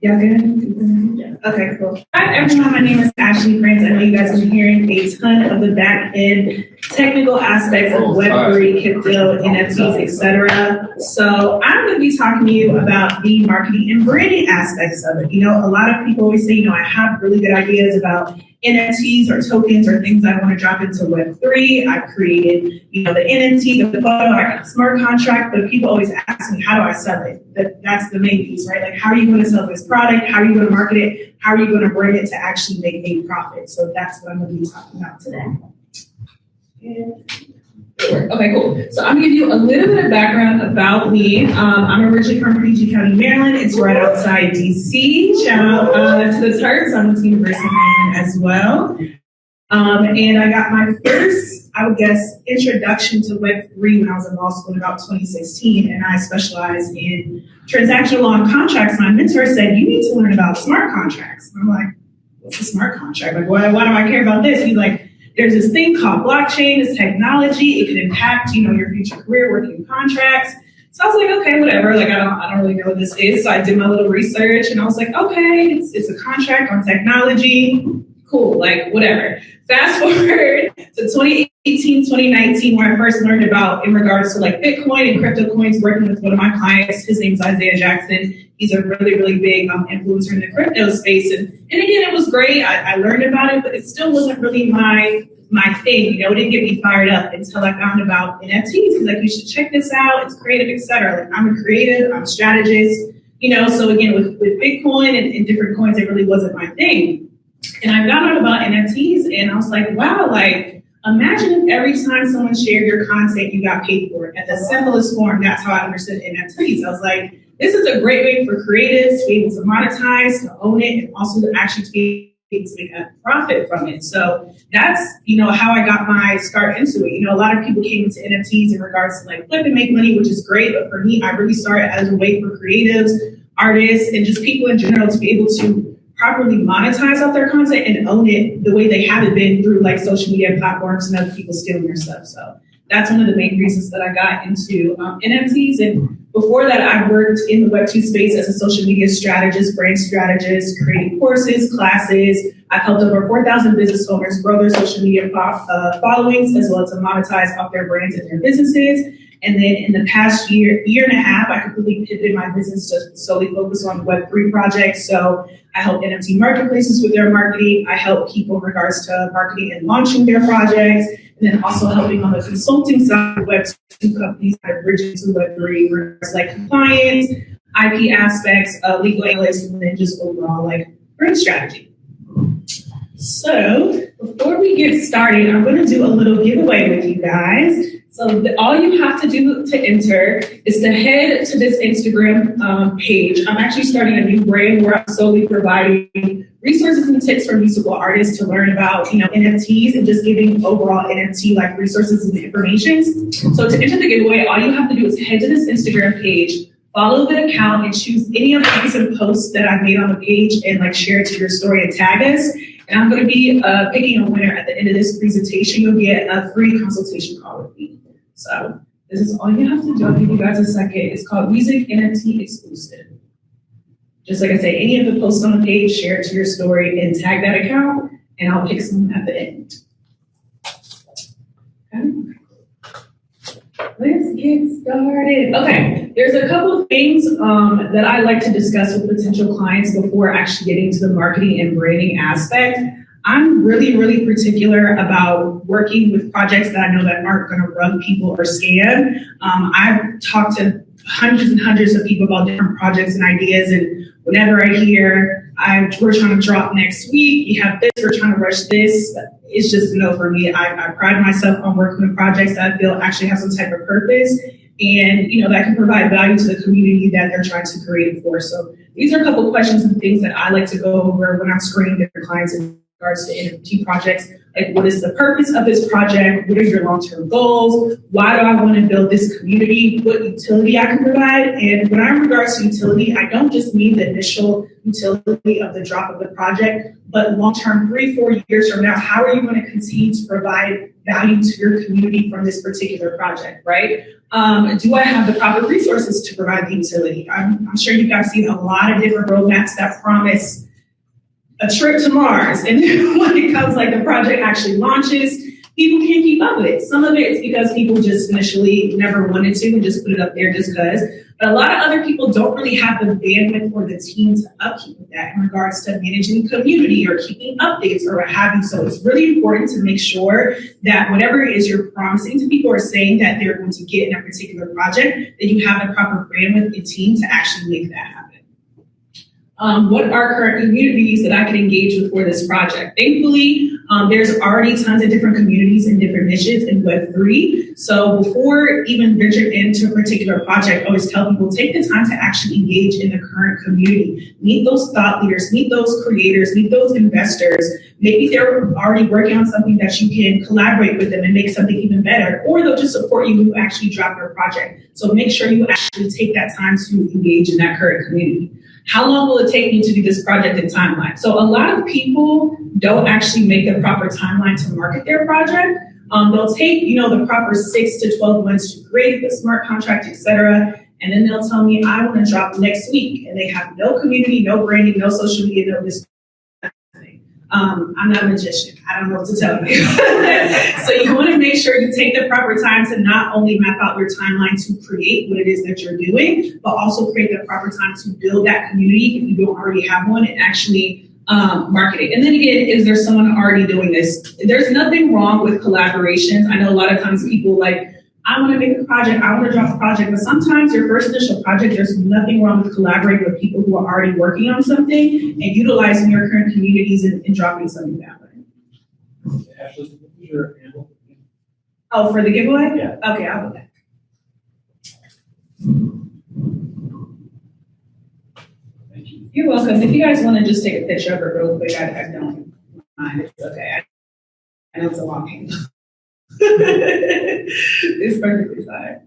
Y'all good? Yeah. Okay, cool. Hi, everyone. My name is Ashley Prince. I know you guys have been hearing a ton of the back-end technical aspects of Web3, crypto, NFTs, etc. So I'm going to be talking to you about the marketing and branding aspects of it. You know, a lot of people always say, I have really good ideas about NFTs or tokens or things I want to drop into Web3. I've created, the NFT, the photo, I got a smart contract, but people always ask me, how do I sell it? That's the main piece, right? Like, how are you going to sell this product? How are you going to market it? How are you going to brand it to actually make a profit? So that's what I'm going to be talking about today. Okay, cool. So I'm going to give you a little bit of background about me. I'm originally from PG County, Maryland. It's right outside DC. Shout out to the Turks. I'm with University of Maryland as well. And I got my first, introduction to Web3 when I was in law school in about 2016. And I specialized in transactional law and contracts. My mentor said, you need to learn about smart contracts. And I'm like, what's a smart contract? Like, why do I care about this? He's like, there's this thing called blockchain, it's technology, it can impact, your future career working in contracts. So I was like, okay, whatever, like I don't really know what this is. So I did my little research and I was like, okay, it's a contract on technology, cool, like whatever. Fast forward to 2018, 2019, where I first learned about in regards to like Bitcoin and crypto coins, working with one of my clients. His name's Isaiah Jackson. He's a really, really big influencer in the crypto space. And again, it was great. I learned about it, but it still wasn't really my thing. It didn't get me fired up until I found about NFTs. He's like, you should check this out. It's creative, etc. Like, I'm a creative, I'm a strategist, so again, with Bitcoin and different coins, it really wasn't my thing. And I found out about NFTs and I was like, wow, like, imagine if every time someone shared your content, you got paid for it. At the simplest form, that's how I understood NFTs. I was like, this is a great way for creatives to be able to monetize, to own it, and also to actually be able to make a profit from it. So that's, how I got my start into it. A lot of people came into NFTs in regards to like flip and make money, which is great. But for me, I really started as a way for creatives, artists, and just people in general to be able to properly monetize out their content and own it the way they haven't been through like social media platforms and other people stealing their stuff. So that's one of the main reasons that I got into NFTs. And before that, I worked in the Web2 space as a social media strategist, brand strategist, creating courses, classes. I've helped over 4,000 business owners grow their social media followings, as well as to monetize off their brands and their businesses. And then in the past year and a half, I completely pivoted my business to solely focus on Web3 projects. So I help NFT marketplaces with their marketing. I help people in regards to marketing and launching their projects. And then also helping on the consulting side of Web2 companies that are bridging to Web3, like compliance, IP aspects, legal analysts, and then just overall like brand strategy. So before we get started, I'm going to do a little giveaway with you guys. So all you have to do to enter is to head to this Instagram page. I'm actually starting a new brand where I'm solely providing resources and tips for musical artists to learn about, NFTs and just giving overall NFT like resources and information. So to enter the giveaway, all you have to do is head to this Instagram page, follow the account, and choose any of the recent posts that I've made on the page and like share it to your story and tag us. And I'm going to be picking a winner at the end of this presentation. You'll get a free consultation call with me. So this is all you have to do. I'll give you guys a second. It's called Music NFT Exclusive. Just like I say, any of the posts on the page, share it to your story and tag that account, and I'll pick someone at the end. Okay. Let's get started. Okay, there's a couple of things that I like to discuss with potential clients before actually getting to the marketing and branding aspect. I'm really, really particular about working with projects that I know that aren't going to rug people or scam. I've talked to hundreds and hundreds of people about different projects and ideas, and whenever I hear we're trying to drop next week, you have this, we're trying to rush this, it's just a no for me. I pride myself on working with projects that I feel actually have some type of purpose and that can provide value to the community that they're trying to create it for. So these are a couple of questions and things that I like to go over when I'm screening different clients in regards to NFT projects. Like, what is the purpose of this project? What are your long-term goals? Why do I want to build this community? What utility I can provide? And when I'm in regards to utility, I don't just mean the initial utility of the drop of the project, but long-term, 3-4 years from now, how are you going to continue to provide value to your community from this particular project, right? Do I have the proper resources to provide the utility? I'm sure you guys have seen a lot of different roadmaps that promise a trip to Mars. And then when it comes like the project actually launches, people can't keep up with it. Some of it is because people just initially never wanted to and just put it up there just because. But a lot of other people don't really have the bandwidth or the team to upkeep with that in regards to managing community or keeping updates or what have you. So it's really important to make sure that whatever it is you're promising to people or saying that they're going to get in a particular project, that you have the proper bandwidth and team to actually make that happen. What are current communities that I can engage with for this project? Thankfully, there's already tons of different communities and different niches in Web3. So before even venturing into a particular project, I always tell people, take the time to actually engage in the current community. Meet those thought leaders, meet those creators, meet those investors. Maybe they're already working on something that you can collaborate with them and make something even better, or they'll just support you when you actually drop your project. So make sure you actually take that time to engage in that current community. How long will it take me to do this project and timeline? So a lot of people don't actually make the proper timeline to market their project. They'll take, the proper 6 to 12 months to create the smart contract, et cetera. And then they'll tell me, I want to drop next week. And they have no community, no branding, no social media, no this. I'm not a magician. I don't know what to tell you. So you want to make sure you take the proper time to not only map out your timeline to create what it is that you're doing, but also create the proper time to build that community if you don't already have one and actually market it. And then again, is there someone already doing this? There's nothing wrong with collaborations. I know a lot of times people I want to make a project, I want to drop a project, but sometimes your first initial project, there's nothing wrong with collaborating with people who are already working on something and utilizing your current communities and dropping something that way. Ashley, your handle? Oh, for the giveaway? Yeah. Okay, I'll do that. Thank you. You're welcome. If you guys want to just take a picture of it real quick, I don't mind. It's okay. I know it's a long handle. It's perfectly fine.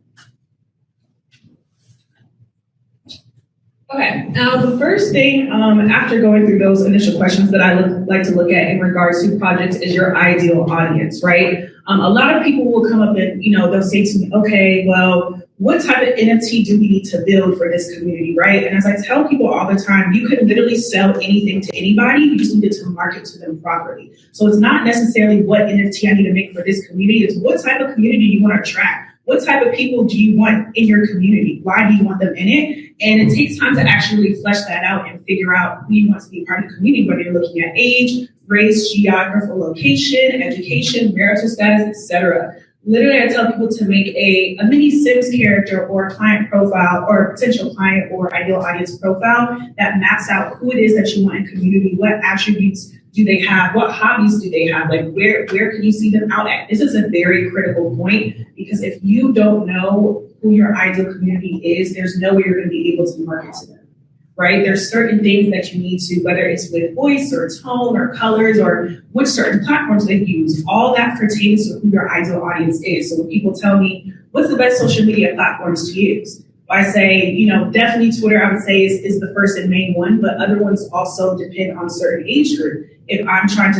Okay, now the first thing after going through those initial questions that I like to look at in regards to projects is your ideal audience, right? A lot of people will come up and, they'll say to me, okay, well, what type of NFT do we need to build for this community, right? And as I tell people all the time, you could literally sell anything to anybody, you just need to market to them properly. So it's not necessarily what NFT I need to make for this community, it's what type of community you want to attract. What type of people do you want in your community? Why do you want them in it? And it takes time to actually flesh that out and figure out who you want to be part of the community, whether you're looking at age, race, geographical location, education, marital status, etc. Literally, I tell people to make a mini Sims character or client profile or potential client or ideal audience profile that maps out who it is that you want in community, what attributes do they have, what hobbies do they have, like where can you see them out at? This is a very critical point because if you don't know who your ideal community is, there's no way you're going to be able to market to them. Right? There's certain things that you need to, whether it's with voice or tone or colors or which certain platforms they use, all that pertains to who your ideal audience is. So when people tell me, what's the best social media platforms to use? I say, definitely Twitter, I would say is the first and main one, but other ones also depend on certain age group. If I'm trying to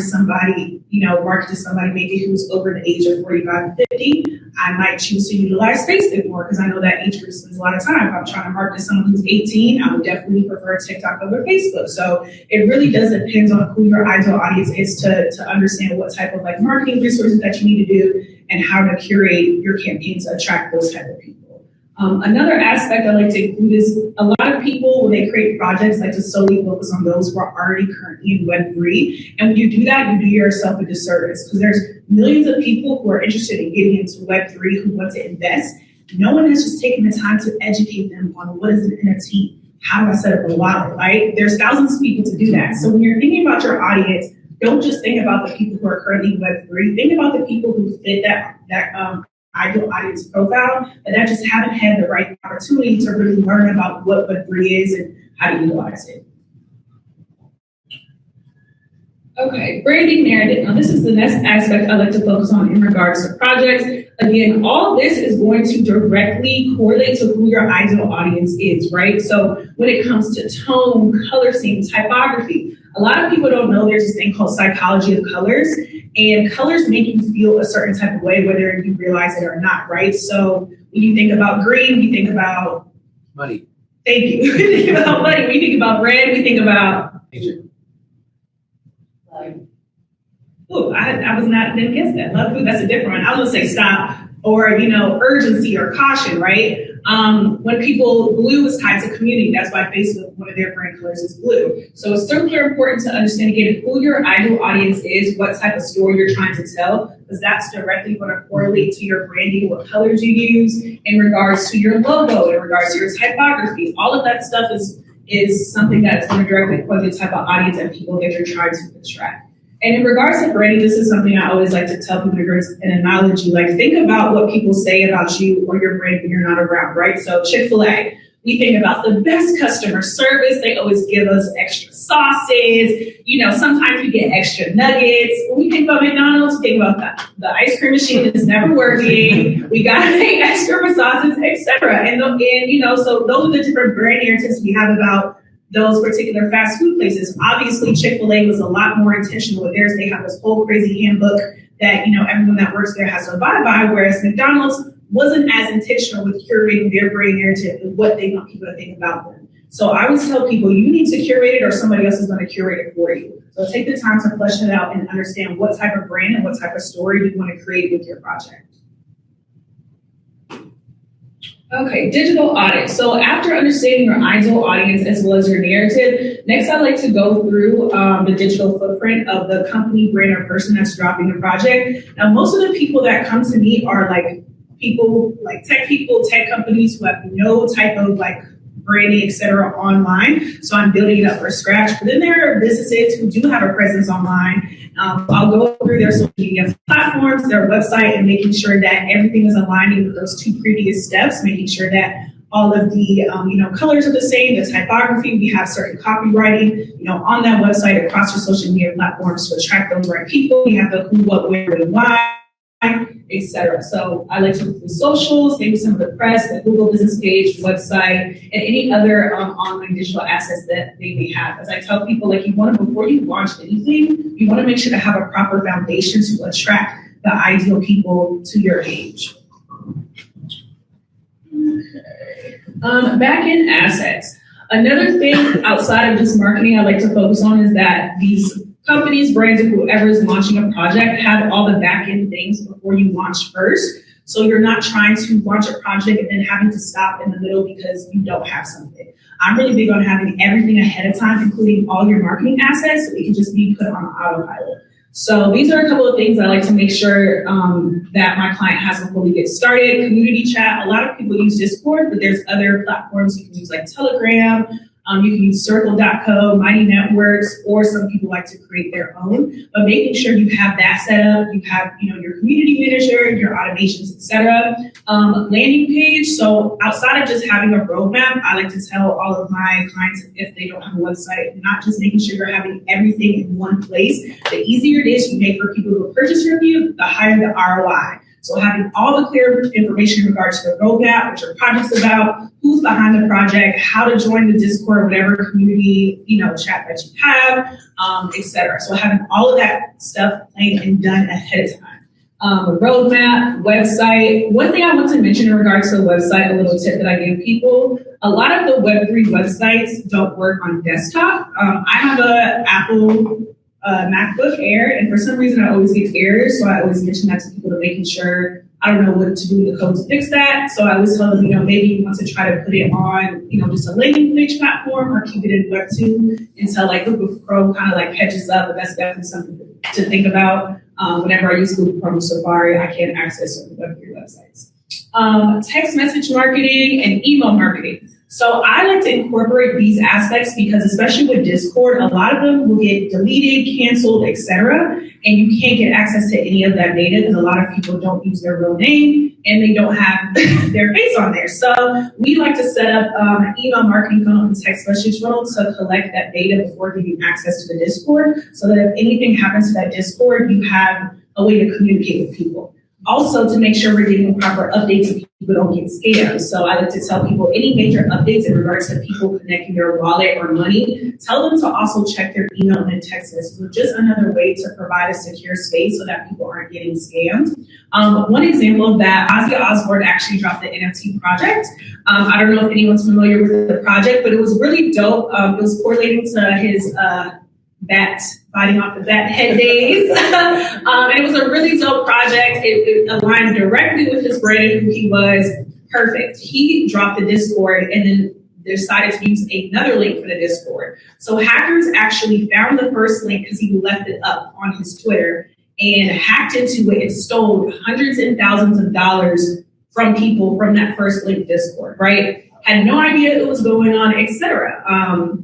market to somebody maybe who's over the age of 45 to 50, I might choose to utilize Facebook more because I know that age group spends a lot of time. If I'm trying to market to someone who's 18, I would definitely prefer TikTok over Facebook. So it really does depend on who your ideal audience is to understand what type of marketing resources that you need to do and how to curate your campaign to attract those type of people. Another aspect I like to include is a lot of people, when they create projects, like to solely focus on those who are already currently in Web3. And when you do that, you do yourself a disservice because there's millions of people who are interested in getting into Web3 who want to invest. No one has just taken the time to educate them on what is an NFT, how do I set up a wallet, right? There's thousands of people to do that. So when you're thinking about your audience, don't just think about the people who are currently in Web3. Think about the people who fit that ideal audience profile, but that just haven't had the right opportunity to really learn about what Web3 is and how to utilize it. Okay, branding narrative. Now this is the next aspect I like to focus on in regards to projects. Again, all this is going to directly correlate to who your ideal audience is, right? So when it comes to tone, color scheme, typography, a lot of people don't know there's this thing called psychology of colors. And colors make you feel a certain type of way, whether you realize it or not, right? So when you think about green, you think about Money. thank you. We think about money. We think about red. We think about oh, I was not didn't guess that. Love food, that's a different one. I was gonna say stop or urgency or caution, right? When blue is tied to community. That's why Facebook, one of their brand colors is blue. So it's super important to understand again who your ideal audience is, what type of story you're trying to tell, because that's directly going to correlate to your branding, what colors you use, in regards to your logo, in regards to your typography. All of that stuff is something that's going to directly correlate the type of audience and people that you're trying to attract. And in regards to branding, this is something I always like to tell people as an analogy. Like, think about what people say about you or your brand when you're not around, right? So Chick-fil-A, we think about the best customer service. They always give us extra sauces. Sometimes we get extra nuggets. When we think about McDonald's, we think about the ice cream machine is never working. We got to pay extra for sauces, etc. And so those are the different brand narratives we have about those particular fast food places. Obviously, Chick-fil-A was a lot more intentional with theirs. They have this whole crazy handbook that, everyone that works there has to abide by, whereas McDonald's wasn't as intentional with curating their brand narrative and what they want people to think about them. So I always tell people, you need to curate it or somebody else is going to curate it for you. So take the time to flesh it out and understand what type of brand and what type of story you want to create with your project. Okay, digital audit. So after understanding your ideal audience as well as your narrative, next I'd like to go through the digital footprint of the company, brand, or person that's dropping the project. Now, most of the people that come to me are tech companies who have no type of branding, et cetera, online. So I'm building it up from scratch. But then there are businesses who do have a presence online. I'll go through their social media platforms, their website, and making sure that everything is aligning with those two previous steps, making sure that all of the colors are the same, the typography, we have certain copywriting, on that website across your social media platforms to attract those right people. We have the who, what, where, and why, etc. So I like to look through socials, maybe some of the press, the Google business page, website, and any other online digital assets that they may have. As I tell people, before you launch anything, you want to make sure to have a proper foundation to attract the ideal people to your page. Back-end assets. Another thing outside of just marketing I like to focus on is that these companies, brands, or whoever is launching a project have all the back-end things before you launch first. So you're not trying to launch a project and then having to stop in the middle because you don't have something. I'm really big on having everything ahead of time, including all your marketing assets, so it can just be put on autopilot. So these are a couple of things I like to make sure that my client has before we get started. Community chat. A lot of people use Discord, but there's other platforms you can use like Telegram. You can use circle.co, Mighty Networks, or some people like to create their own. But making sure you have that set up, you have your community manager, your automations, etc. Landing page. So outside of just having a roadmap, I like to tell all of my clients if they don't have a website, not just making sure you're having everything in one place. The easier it is you make for people to purchase from you, the higher the ROI. So having all the clear information in regards to the roadmap, what your project's about, who's behind the project, how to join the Discord, whatever community, chat that you have, etc. So having all of that stuff planned and done ahead of time. Roadmap, website. One thing I want to mention in regards to the website, a little tip that I give people, a lot of the Web3 websites don't work on desktop. I have a Apple MacBook Air, and for some reason I always get errors, so I always mention that to people to making sure I don't know what to do with the code to fix that. So I always tell them, maybe you want to try to put it on, just a landing page platform or keep it in Web 2 until Google Chrome kind of catches up. But that's definitely something to think about. Whenever I use Google Chrome Safari, I can't access certain Web3 websites. Text message marketing and email marketing. So I like to incorporate these aspects because especially with Discord, a lot of them will get deleted, canceled, etc. And you can't get access to any of that data because a lot of people don't use their real name and they don't have their face on there. So we like to set up an email marketing funnel and text message funnel to collect that data before giving access to the Discord so that if anything happens to that Discord, you have a way to communicate with people. Also, to make sure we're getting proper updates people don't get scammed. So I like to tell people any major updates in regards to people connecting their wallet or money, tell them to also check their email and text messages, which is another way to provide a secure space so that people aren't getting scammed. One example of that, Ozzy Osbourne actually dropped the NFT project. I don't know if anyone's familiar with the project, but it was really dope. It was correlating to his biting off the bat head days. And it was a really dope project. It aligned directly with his brand and who he was. Perfect. He dropped the Discord and then decided to use another link for the Discord. So hackers actually found the first link because he left it up on his Twitter and hacked into it and stole hundreds and thousands of dollars from people from that first link Discord, right? Had no idea it was going on, etc.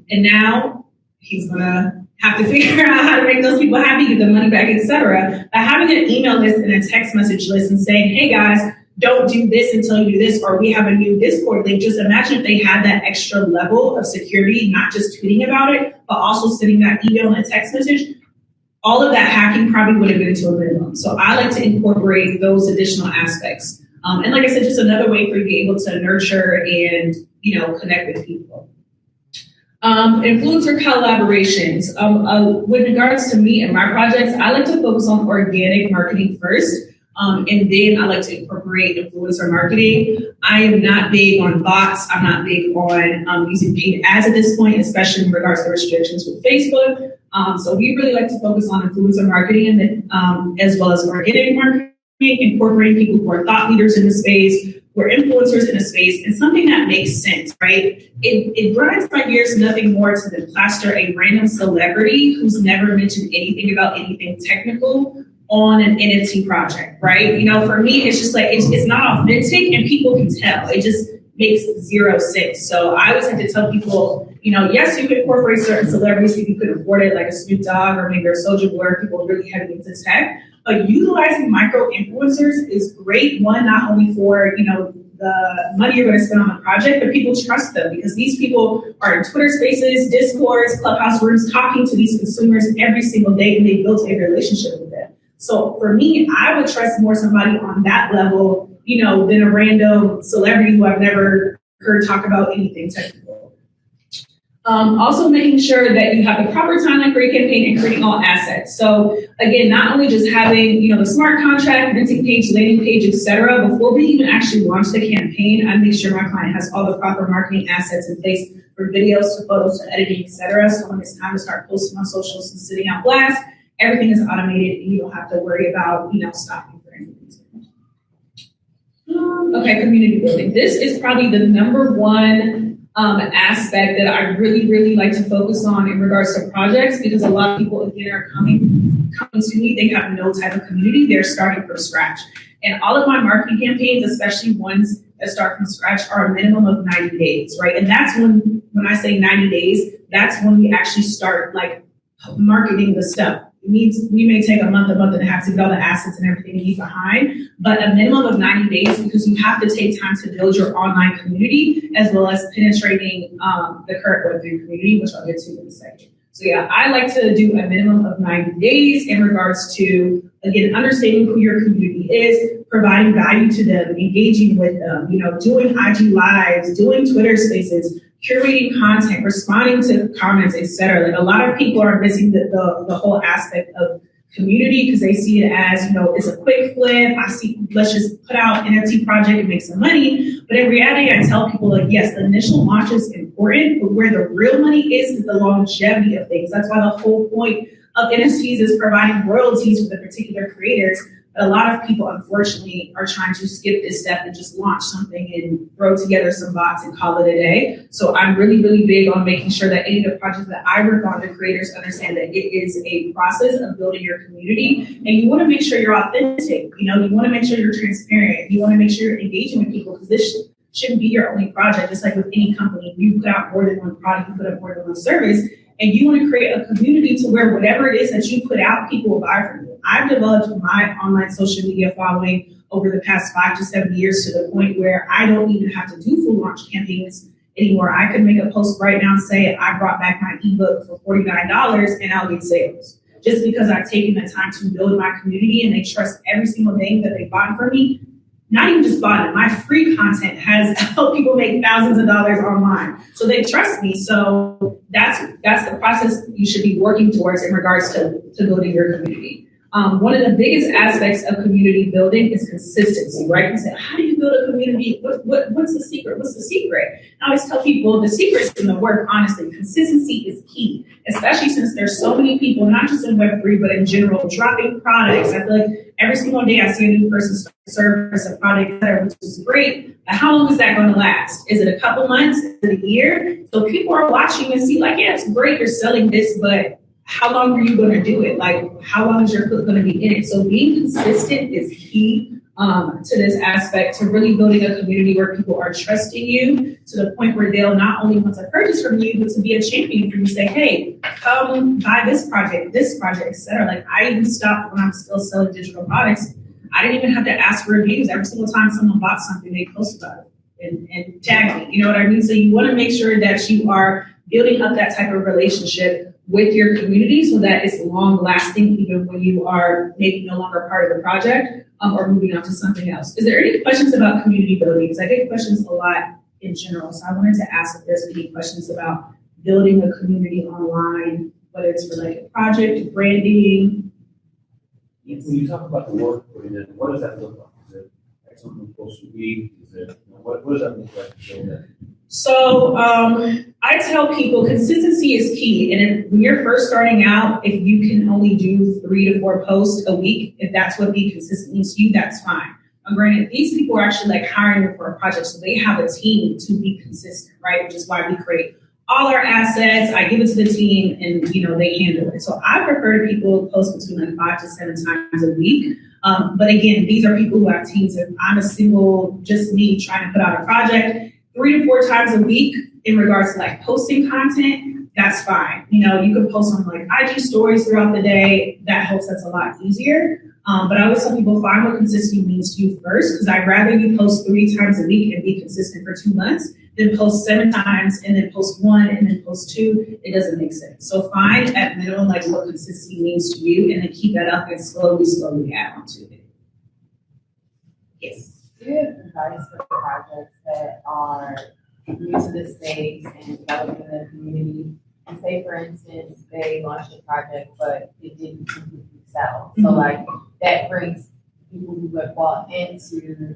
And now he's gonna have to figure out how to make those people happy, get the money back, etc. By having an email list and a text message list and saying, hey guys, don't do this until you do this, or we have a new Discord link. Just imagine if they had that extra level of security, not just tweeting about it, but also sending that email and a text message. All of that hacking probably would have been to a minimum. So I like to incorporate those additional aspects. And like I said, just another way for you to be able to nurture and, connect with people. Influencer collaborations. With regards to me and my projects, I like to focus on organic marketing first. And then I like to incorporate influencer marketing. I am not big on bots. I'm not big on using paid ads at this point, especially in regards to restrictions with Facebook. So we really like to focus on influencer marketing and then, as well as organic marketing, incorporating people who are thought leaders in the space, who are influencers in the space, and something that makes sense, right? It grinds my gears nothing more to than plaster a random celebrity who's never mentioned anything about anything technical on an NFT project, right? For me, it's just like, it's not authentic and people can tell. It just makes zero sense. So I always have to tell people, yes, you can incorporate certain celebrities if you could afford it, like a Snoop Dogg or maybe a Soulja Boy, people really heavy into tech. But utilizing micro influencers is great. One, not only for, the money you're going to spend on the project, but people trust them because these people are in Twitter spaces, Discords, Clubhouse rooms, talking to these consumers every single day, and they built a relationship with them. So for me, I would trust more somebody on that level, than a random celebrity who I've never heard talk about anything technical. Also making sure that you have the proper timeline for your campaign and creating all assets. So again, not only just having, the smart contract, minting page, landing page, etc. Before we even actually launch the campaign, I make sure my client has all the proper marketing assets in place for videos to photos to editing, etc. So when it's time to start posting on socials and sitting out blast, everything is automated and you don't have to worry about, stopping for anything. Okay, community building. This is probably the number one aspect that I really, really like to focus on in regards to projects, because a lot of people, again, are coming to me, they have no type of community, they're starting from scratch. And all of my marketing campaigns, especially ones that start from scratch, are a minimum of 90 days, right? And that's when I say 90 days, that's when we actually start marketing the stuff. We may take a month and a half to get all the assets and everything you leave behind, but a minimum of 90 days because you have to take time to build your online community as well as penetrating the current Web3 community, which I'll get to in a second. So yeah, I like to do a minimum of 90 days in regards to, again, understanding who your community is, providing value to them, engaging with them, doing IG lives, doing Twitter spaces, curating content, responding to comments, etc. A lot of people are missing the whole aspect of community because they see it as, it's a quick flip. Let's just put out an NFT project and make some money. But in reality, I tell people yes, the initial launch is important, but where the real money is the longevity of things. That's why the whole point of NFTs is providing royalties for the particular creators. But a lot of people, unfortunately, are trying to skip this step and just launch something and throw together some bots and call it a day. So I'm really, really big on making sure that any of the projects that I work on, the creators understand that it is a process of building your community. And you want to make sure you're authentic. You want to make sure you're transparent. You want to make sure you're engaging with people because this shouldn't be your only project. Just like with any company, you put out more than one product, you put up more than one service. And you want to create a community to where whatever it is that you put out, people will buy from you. I've developed my online social media following over the past 5 to 7 years to the point where I don't even have to do full launch campaigns anymore. I could make a post right now and say, I brought back my ebook for $49 and I'll get sales. Just because I've taken the time to build my community and they trust every single thing that they bought from me, not even just bought it, my free content has helped people make thousands of dollars online. So they trust me. So that's the process you should be working towards in regards to building your community. One of the biggest aspects of community building is consistency, right? You say, how do you build a community? What's the secret? What's the secret? I always tell people the secret's in the work, honestly. Consistency is key, especially since there's so many people, not just in Web3, but in general, dropping products. I feel like every single day I see a new person start a service, a product, etc., which is great. But how long is that going to last? Is it a couple months? Is it a year? So people are watching and see like, yeah, it's great you're selling this, but how long are you going to do it? Like, how long is your foot going to be in it? So being consistent is key to this aspect, to really building a community where people are trusting you to the point where they'll not only want to purchase from you, but to be a champion for you. Say, hey, come buy this project, etc. Like, I even stopped when I'm still selling digital products. I didn't even have to ask for reviews. Every single time someone bought something, they posted about it and tagged me. You know what I mean? So you want to make sure that you are building up that type of relationship with your community so that it's long lasting, even when you are maybe no longer part of the project or moving on to something else. Is there any questions about community building? Because I get questions a lot in general. So I wanted to ask if there's any questions about building a community online, whether it's for like a project, branding. Yes. When you talk about the work put in, what does that look like? Is it like something close to week? Is it, what does that look like to show that? So I tell people consistency is key. And when you're first starting out, if you can only do 3 to 4 posts a week, if that's what being consistent means to you, that's fine. Granted, these people are actually like hiring for a project, so they have a team to be consistent, right? Which is why we create all our assets. I give it to the team and, they handle it. So I prefer people post between like 5 to 7 times a week. But again, these are people who have teams. If I'm a single, just me trying to put out a project, 3 to 4 times a week in regards to like posting content, that's fine. You can post on like IG stories throughout the day. That helps. That's a lot easier. But I always tell people find what consistency means to you first, because I'd rather you post 3 times a week and be consistent for 2 months than post 7 times and then post 1 and then post 2. It doesn't make sense. So find at minimum like what consistency means to you and then keep that up and slowly add on to it. Yes. Do you have advice for projects that are new to the space and developing the community? And say, for instance, they launched a project, but it didn't completely sell. So, like, that brings people who have bought into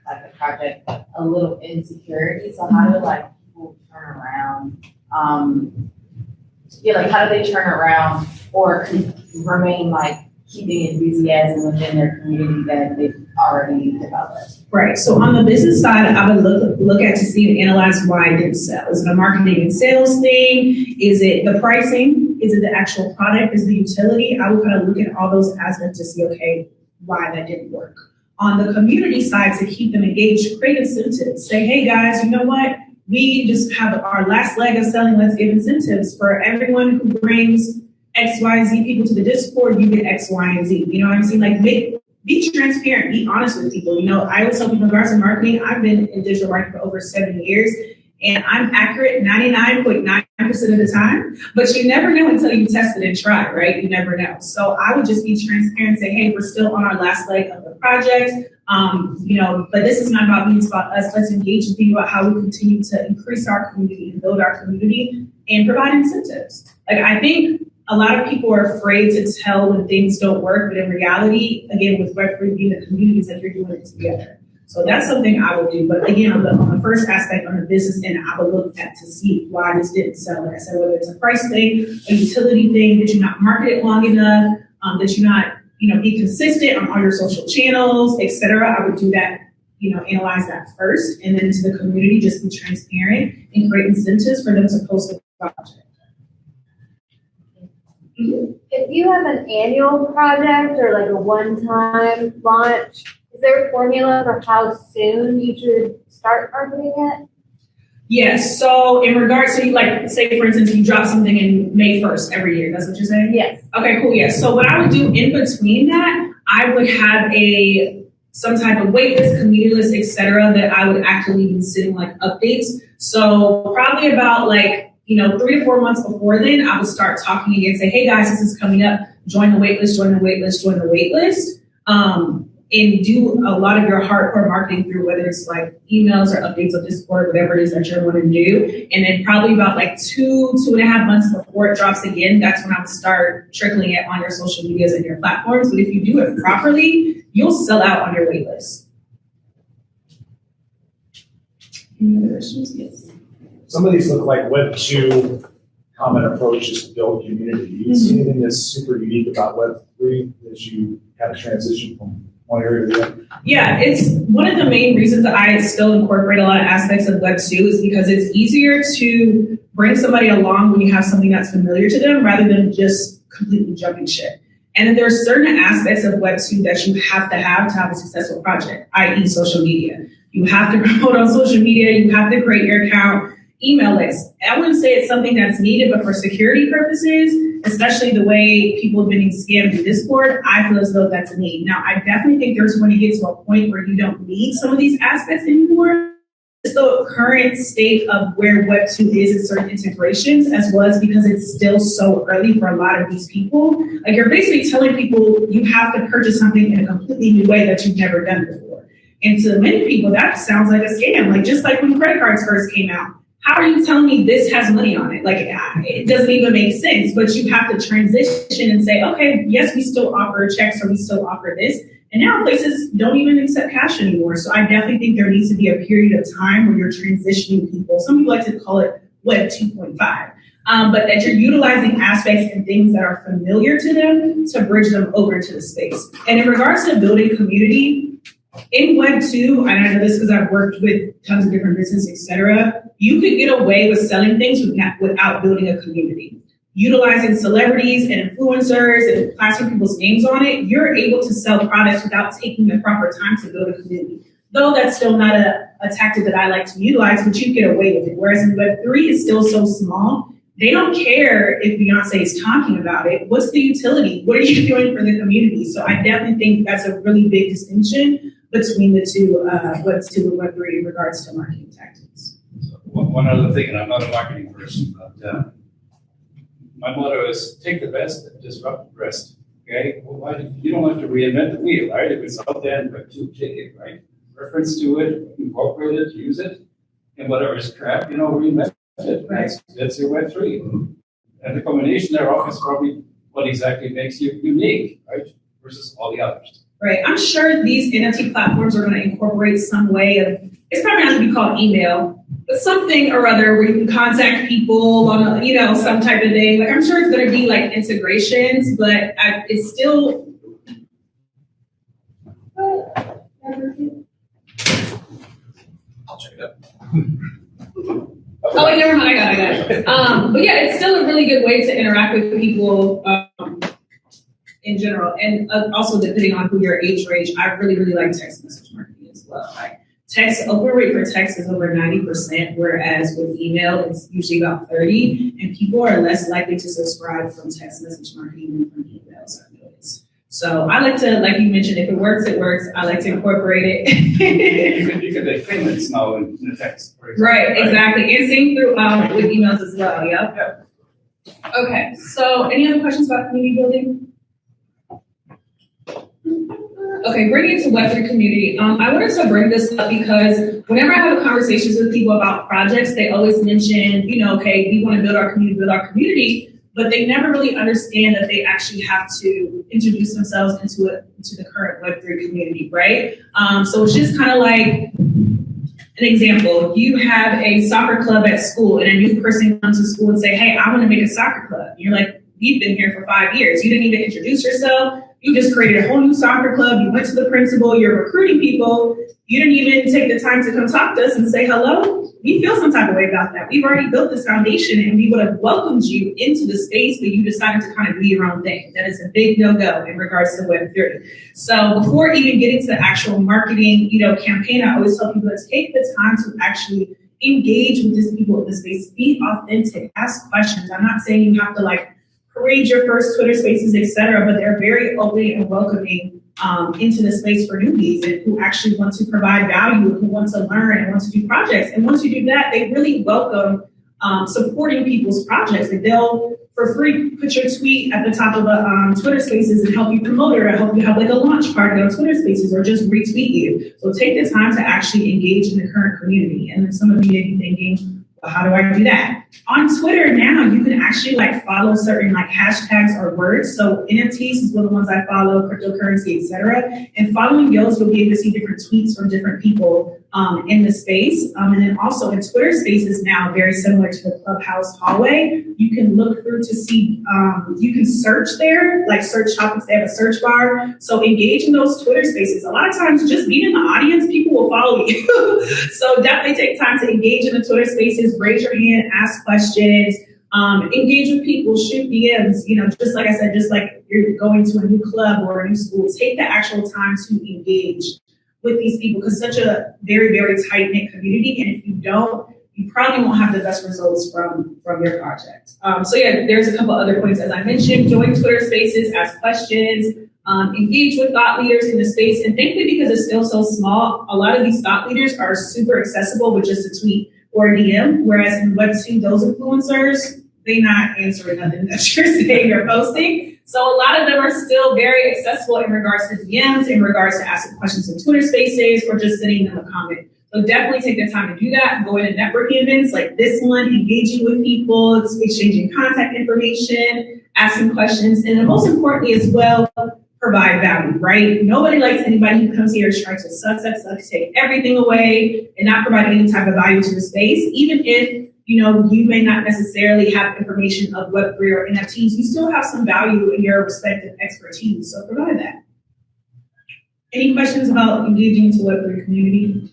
like the project a little insecurity. So, how do like people turn around? How do they turn around or remain like keeping enthusiasm within their community that they've already developed? Right. So on the business side, I would look at to see and analyze why it didn't sell. Is it a marketing and sales thing? Is it the pricing? Is it the actual product? Is it the utility? I would kind of look at all those aspects to see, okay, why that didn't work. On the community side, to keep them engaged, create incentives. Say, hey guys, you know what? We just have our last leg of selling. Let's give incentives for everyone who brings X, Y, Z people to the Discord. You get X, Y, and Z. You know what I'm saying? Like, be transparent, be honest with people. I always tell people in regards to marketing, I've been in digital marketing for over 7 years, and I'm accurate 99.9% of the time, but you never know until you test it and try, right? You never know. So I would just be transparent, say, hey, we're still on our last leg of the project, but this is not about me, it's about us. Let's engage and think about how we continue to increase our community and build our community and provide incentives. Like, I think a lot of people are afraid to tell when things don't work, but in reality, again, with Web3 being the community, is that you're doing it together. So that's something I would do. But again, on the first aspect, on the business end, I would look at to see why this didn't sell. Like I said, whether it's a price thing, a utility thing, did you not market it long enough, did you not, be consistent on all your social channels, etc. I would do that, analyze that first, and then to the community, just be transparent and create incentives for them to post a project. If you have an annual project or like a one-time launch, is there a formula for how soon you should start marketing it? Yes. So in regards to, like, say, for instance, you drop something in May 1st every year. That's what you're saying? Yes. Okay, cool. Yes. So what I would do in between that, I would have some type of wait list, community list, etc., that I would actually be sending like updates. So probably about 3 to 4 months before then, I would start talking again, say, hey guys, this is coming up. Join the wait list, join the wait list, join the wait list. and do a lot of your hardcore marketing through whether it's like emails or updates on Discord, whatever it is that you're going to do. And then probably about like 2.5 months before it drops again, that's when I would start trickling it on your social medias and your platforms. But if you do it properly, you'll sell out on your wait list. Any other questions? Yes. Some of these look like Web 2 common approaches to build community. Do you see anything that's super unique about Web 3 as you kind of transition from one area to the other? Yeah, it's one of the main reasons that I still incorporate a lot of aspects of Web 2 is because it's easier to bring somebody along when you have something that's familiar to them rather than just completely jumping ship. And then there are certain aspects of Web 2 that you have to have a successful project, i.e. social media. You have to promote on social media, you have to create your account, email lists. I wouldn't say it's something that's needed, but for security purposes, especially the way people have been scammed in Discord, I feel as though that's a need. Now, I definitely think there's going to get to a point where you don't need some of these aspects anymore. It's the current state of where Web 2 is in certain integrations, as well as because it's still so early for a lot of these people. Like you're basically telling people you have to purchase something in a completely new way that you've never done before. And to many people, that sounds like a scam. Like just like when credit cards first came out. How are you telling me this has money on it? Like, it doesn't even make sense, but you have to transition and say, okay, yes, we still offer checks or we still offer this. And now places don't even accept cash anymore. So I definitely think there needs to be a period of time where you're transitioning people. Some people like to call it Web 2.5, but that you're utilizing aspects and things that are familiar to them to bridge them over to the space. And in regards to building community, in Web 2, and I know this because I've worked with tons of different businesses, et cetera, you could get away with selling things without building a community. Utilizing celebrities and influencers and plastering people's names on it, you're able to sell products without taking the proper time to build a community. Though that's still not a tactic that I like to utilize, but you get away with it. Whereas in Web 3, it's still so small. They don't care if Beyonce is talking about it. What's the utility? What are you doing for the community? So I definitely think that's a really big distinction between the two, Web 2 and Web 3 in regards to marketing tactics. So one other thing, and I'm not a marketing person, but my motto is take the best and disrupt the rest. Okay? Well, you don't have to reinvent the wheel, right? If it's out there in Web 2, take it, right? Reference to it, incorporate it, use it, and whatever is crap, reinvent it. Right. That's your Web 3. And the combination thereof is probably what exactly makes you unique, right? Versus all the others. Right. I'm sure these NFT platforms are going to incorporate some way of, it's probably not going to be called email, but something or other where you can contact people on some type of thing. Like I'm sure it's going to be like integrations, but it's still. I'll check it out. Oh, wait, never mind. I got it. But yeah, it's still a really good way to interact with people in general. And also depending on who your age range, I really, really like text message marketing as well. Like open rate for text is over 90%, whereas with email, it's usually about 30%. And people are less likely to subscribe from text message marketing than from emails, I've noticed. So I like to, like you mentioned, if it works, it works. I like to incorporate it. you can make payments now in the text. For example, right, exactly. And same through with emails as well, yeah. Okay, so any other questions about community building? Okay, bringing it to Web3 community. I wanted to bring this up because whenever I have conversations with people about projects, they always mention, okay, we want to build our community, but they never really understand that they actually have to introduce themselves into the current Web3 community, right? So it's just kind of like an example. You have a soccer club at school and a new person comes to school and say, hey, I want to make a soccer club. And you're like, we've been here for 5 years. You didn't even introduce yourself. You just created a whole new soccer club. You went to the principal. You're recruiting people. You didn't even take the time to come talk to us and say hello. We feel some type of way about that. We've already built this foundation and we would have welcomed you into the space, but you decided to kind of do your own thing. That is a big no-go in regards to Web3. So before even getting to the actual marketing, campaign, I always tell people to take the time to actually engage with these people in the space. Be authentic. Ask questions. I'm not saying you have to parade your first Twitter spaces, et cetera, but they're very open and welcoming into the space for newbies and who actually want to provide value, who want to learn and want to do projects. And once you do that, they really welcome supporting people's projects. Like they'll, for free, put your tweet at the top of a Twitter Spaces and help you promote it, or help you have like a launch party on Twitter Spaces, or just retweet you. So take the time to actually engage in the current community. And then some of you may be thinking, well, how do I do that? On Twitter now, you can actually like follow certain like hashtags or words. So NFTs is one of the ones I follow, cryptocurrency, etc. And following those, you'll be able to see different tweets from different people in the space. And then also in Twitter Spaces now, very similar to the Clubhouse hallway, you can look through to see, you can search there, like search topics, they have a search bar. So engage in those Twitter Spaces. A lot of times just being in the audience, people will follow you. So definitely take time to engage in the Twitter Spaces, raise your hand, ask questions, engage with people, shoot DMs, you know, just like I said, just like you're going to a new club or a new school, take the actual time to engage with these people, because such a very, very tight-knit community. And if you don't, you probably won't have the best results from your project. So yeah, there's a couple other points. As I mentioned, join Twitter Spaces, ask questions, engage with thought leaders in the space. And thankfully, because it's still so small, a lot of these thought leaders are super accessible with just a tweet or a DM, whereas in Web2, those influencers, they're not answering nothing that you're saying or posting. So a lot of them are still very accessible in regards to DMs, in regards to asking questions in Twitter Spaces, or just sending them a comment. So definitely take the time to do that. Go into networking events like this one, engaging with people, exchanging contact information, asking questions, and then most importantly as well, provide value, right? Nobody likes anybody who comes here trying to suck, take everything away and not provide any type of value to the space. Even if, you know, you may not necessarily have information of Web3 or NFTs, you still have some value in your respective expertise. So provide that. Any questions about engaging into Web3 community?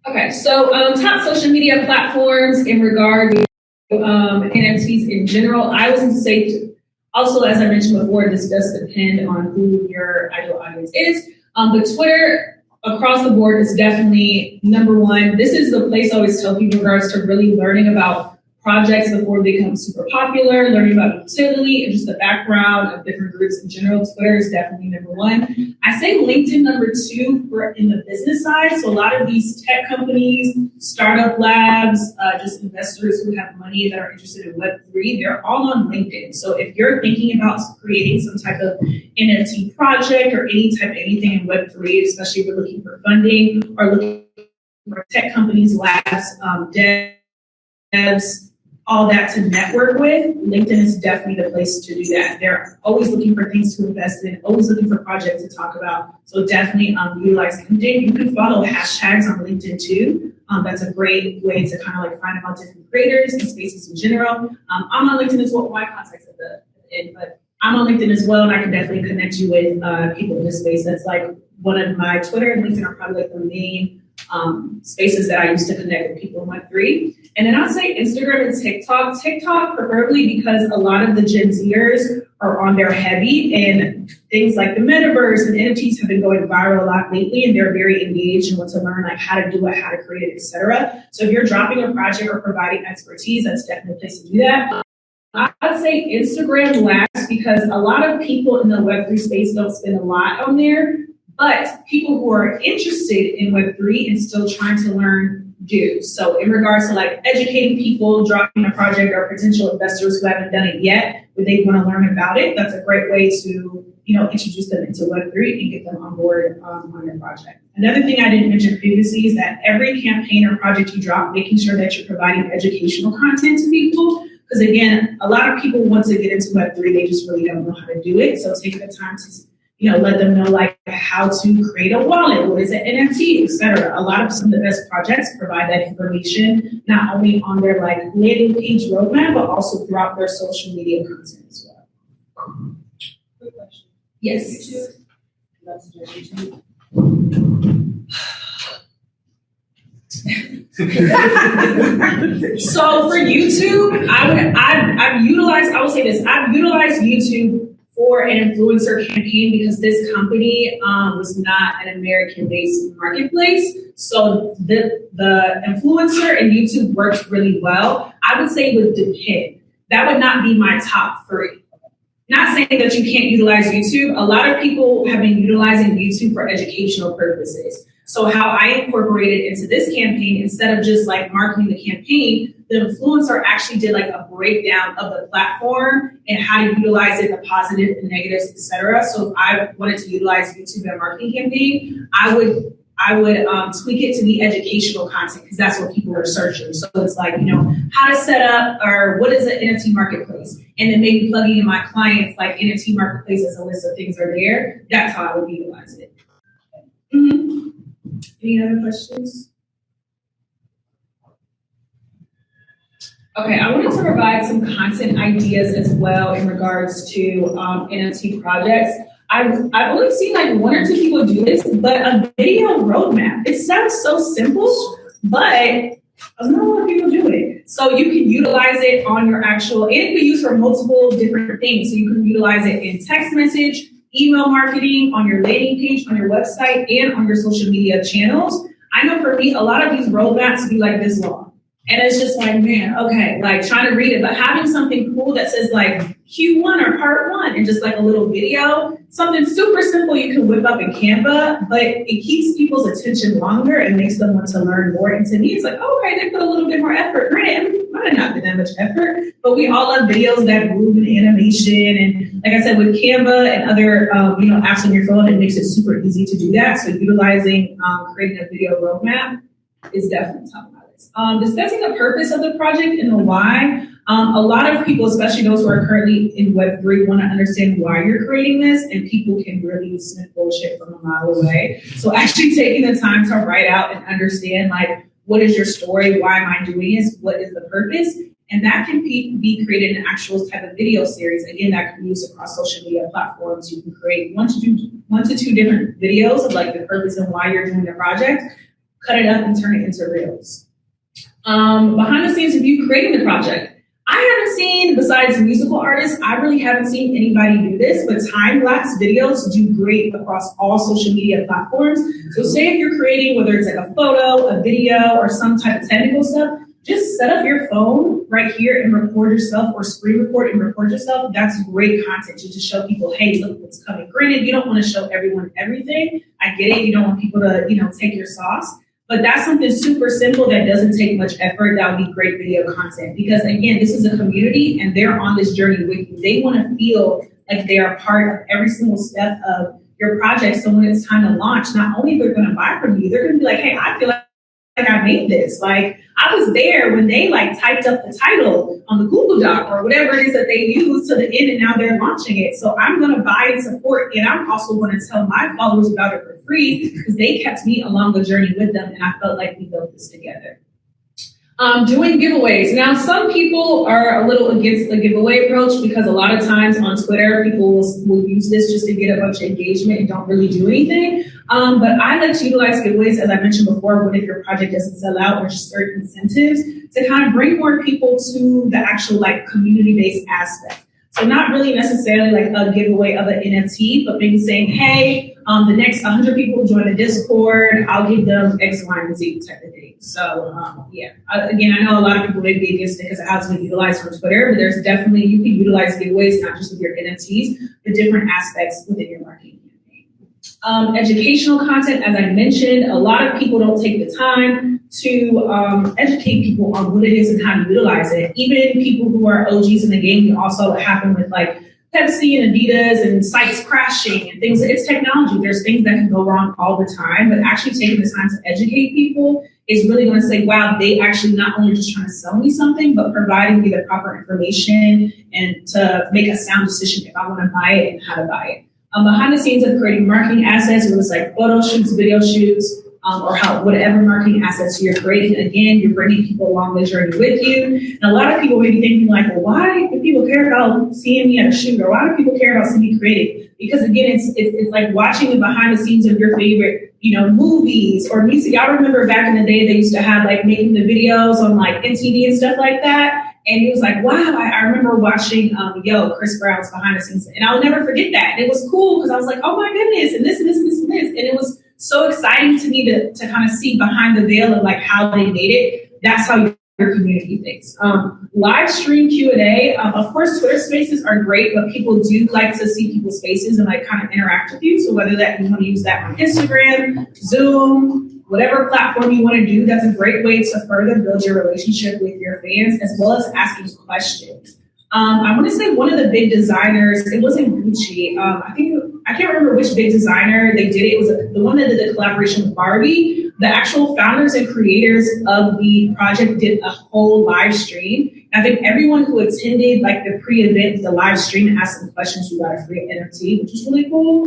Okay, so top social media platforms in regard to NFTs in general. I was going to say, also, as I mentioned before, this does depend on who your ideal audience is. But Twitter, across the board, is definitely number one. This is the place I always tell people in regards to really learning about projects before they become super popular, learning about utility and just the background of different groups in general. Twitter is definitely number one. I say LinkedIn number two for in the business side. So a lot of these tech companies, startup labs, just investors who have money that are interested in Web3, they're all on LinkedIn. So if you're thinking about creating some type of NFT project or any type of anything in Web3, especially if you're looking for funding or looking for tech companies, labs, devs, all that to network with, LinkedIn is definitely the place to do that. They're always looking for things to invest in, always looking for projects to talk about. So definitely utilize LinkedIn. You can follow hashtags on LinkedIn too. That's a great way to kind of like find about different creators and spaces in general. I'm on LinkedIn as well. My contacts at the end, but I'm on LinkedIn as well, and I can definitely connect you with people in this space. That's like one of my Twitter and LinkedIn are probably like the main spaces that I used to connect with people in Web3. And then I'd say Instagram and TikTok. TikTok preferably because a lot of the Gen Zers are on there heavy, and things like the metaverse and NFTs have been going viral a lot lately, and they're very engaged and want to learn like how to do it, how to create it, etc. So if you're dropping a project or providing expertise, that's definitely a place to do that. I'd say Instagram last because a lot of people in the Web3 space don't spend a lot on there, but people who are interested in Web3 and still trying to learn do. So in regards to like educating people, dropping a project or potential investors who haven't done it yet, but they want to learn about it, that's a great way to, you know, introduce them into Web3 and get them on board on your project. Another thing I didn't mention previously is that every campaign or project you drop, making sure that you're providing educational content to people. Because again, a lot of people want to get into Web3, they just really don't know how to do it. So take the time to, you know, let them know like how to create a wallet, what is an NFT, etc. A lot of some of the best projects provide that information, not only on their like landing page roadmap, but also throughout their social media content as well. Quick question. Yes. YouTube? That's your YouTube. So for YouTube, I've utilized YouTube for an influencer campaign because this company was not an American-based marketplace. So the influencer and YouTube worked really well. I would say it would depend. That would not be my top three. Not saying that you can't utilize YouTube. A lot of people have been utilizing YouTube for educational purposes. So how I incorporated into this campaign, instead of just like marketing the campaign, the influencer actually did like a breakdown of the platform and how to utilize it, the positive and negatives, etc. So if I wanted to utilize YouTube in a marketing campaign, I would tweak it to be educational content because that's what people are searching. So it's like, how to set up or what is an NFT marketplace? And then maybe plugging in my clients like NFT marketplace as a list of things are there. That's how I would utilize it. Mm-hmm. Any other questions? Okay, I wanted to provide some content ideas as well in regards to NFT projects. I've only seen like one or two people do this, but a video roadmap. It sounds so simple, but not a lot of people do it. So you can utilize it on your actual, and it can be used for multiple different things. So you can utilize it in text message, email marketing, on your landing page, on your website, and on your social media channels. I know for me, a lot of these roadmaps be like this long. And it's just like, man, okay, like trying to read it, but having something cool that says like Q1 or part 1 and just like a little video, something super simple you can whip up in Canva, but it keeps people's attention longer and makes them want to learn more. And to me, it's like, oh, okay, they put a little bit more effort. Granted, it might not been that much effort, but we all love videos that move in animation. And like I said, with Canva and other apps on your phone, it makes it super easy to do that. So utilizing creating a video roadmap is definitely top. Discussing the purpose of the project and the why. A lot of people, especially those who are currently in Web3, want to understand why you're creating this, and people can really sniff bullshit from a mile away. So actually taking the time to write out and understand, like, what is your story? Why am I doing this? What is the purpose? And that can be created in an actual type of video series. Again, that can be used across social media platforms. You can create one to two different videos of like the purpose and why you're doing the project, cut it up and turn it into reels. Behind the scenes of you creating the project. I haven't seen, besides musical artists, I really haven't seen anybody do this, but time-lapse videos do great across all social media platforms. So say if you're creating, whether it's like a photo, a video, or some type of technical stuff, just set up your phone right here and record yourself, or screen record and record yourself. That's great content to just show people, hey, look what's coming. Granted, you don't want to show everyone everything. I get it. You don't want people to, take your sauce. But that's something super simple that doesn't take much effort. That would be great video content. Because again, this is a community and they're on this journey with you. They want to feel like they are part of every single step of your project. So when it's time to launch, not only they're going to buy from you, they're going to be like, hey, I feel like I made this. Like I was there when they like typed up the title on the Google Doc or whatever it is that they use to the end, and now they're launching it. So I'm going to buy and support, and I'm also going to tell my followers about it for free because they kept me along the journey with them, and I felt like we built this together. Doing giveaways. Now, some people are a little against the giveaway approach because a lot of times on Twitter, people will use this just to get a bunch of engagement and don't really do anything. But I like to utilize giveaways, as I mentioned before, when if your project doesn't sell out, or certain incentives to kind of bring more people to the actual like community-based aspect. So not really necessarily like a giveaway of an NFT, but maybe saying, hey, the next 100 people who join the Discord, I'll give them X, Y, and Z type of thing. So again, I know a lot of people may be against it because it has been utilized from Twitter, but there's definitely, you can utilize giveaways, not just with your NFTs, but different aspects within your marketing campaign. Educational content, as I mentioned, a lot of people don't take the time to educate people on what it is and how to utilize it. Even people who are OGs in the game, you also happen with like Pepsi and Adidas and sites crashing and things. It's technology. There's things that can go wrong all the time, but actually taking the time to educate people is really going to say, wow, they actually not only just trying to sell me something, but providing me the proper information and to make a sound decision if I want to buy it and how to buy it. Behind the scenes of creating marketing assets, whether it's like photo shoots, video shoots, or whatever marketing assets you're creating. Again, you're bringing people along the journey with you. And a lot of people may be thinking like, well, why do people care about seeing me at a shoot? Or why do people care about seeing me creating? Because again, it's like watching the behind the scenes of your favorite, movies or music. I remember back in the day, they used to have like making the videos on like MTV and stuff like that. And it was like, wow, I remember watching Chris Brown's behind the scenes. And I'll never forget that. And it was cool because I was like, oh my goodness, and this and this and this and this. And it was so exciting to me to kind of see behind the veil of like how they made it. That's how you community thinks. Live stream Q&A, of course, Twitter spaces are great, but people do like to see people's faces and like kind of interact with you. So whether that you want to use that on Instagram, Zoom, whatever platform you want to do, that's a great way to further build your relationship with your fans, as well as asking questions. I want to say one of the big designers, it wasn't Gucci. I can't remember which big designer they did it. It was the one that did the collaboration with Barbie. The actual founders and creators of the project did a whole live stream. I think everyone who attended like the pre-event, the live stream, asked some questions. We got a free NFT, which was really cool.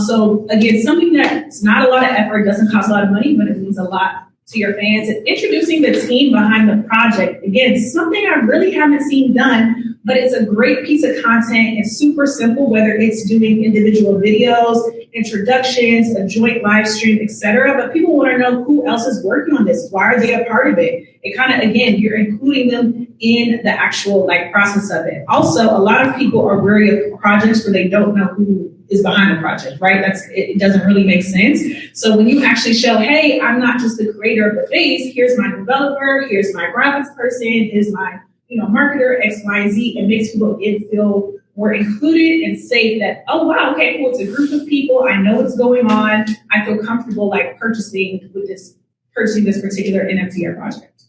So again, something that's not a lot of effort, doesn't cost a lot of money, but it means a lot to your fans. And introducing the team behind the project, again, something I really haven't seen done, but it's a great piece of content. It's super simple, whether it's doing individual videos, introductions, a joint live stream, etc. But people want to know who else is working on this. Why are they a part of it? It kind of, again, you're including them in the actual like process of it. Also, a lot of people are wary of projects where they don't know who is behind the project, right? It doesn't really make sense. So when you actually show, hey, I'm not just the creator of the face, here's my developer, here's my graphics person, here's my marketer, X, Y, and Z, it makes people feel more included and safe that, oh, wow, okay, cool, it's a group of people, I know what's going on, I feel comfortable like purchasing this particular NFT or project.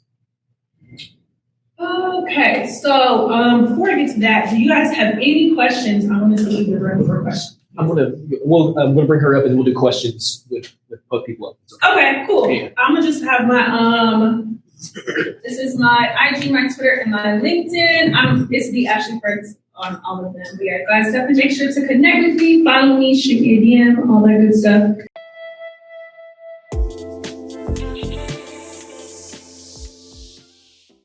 Okay, so before I get to that, do you guys have any questions? I want to leave the room for questions. I'm gonna bring her up and we'll do questions with both people up. Okay, cool. Yeah. I'm gonna just have my this is my IG, my Twitter, and my LinkedIn. It's the Ashley Fritz on all of them. But yeah, guys, definitely make sure to connect with me, follow me, shoot me a DM, all that good stuff.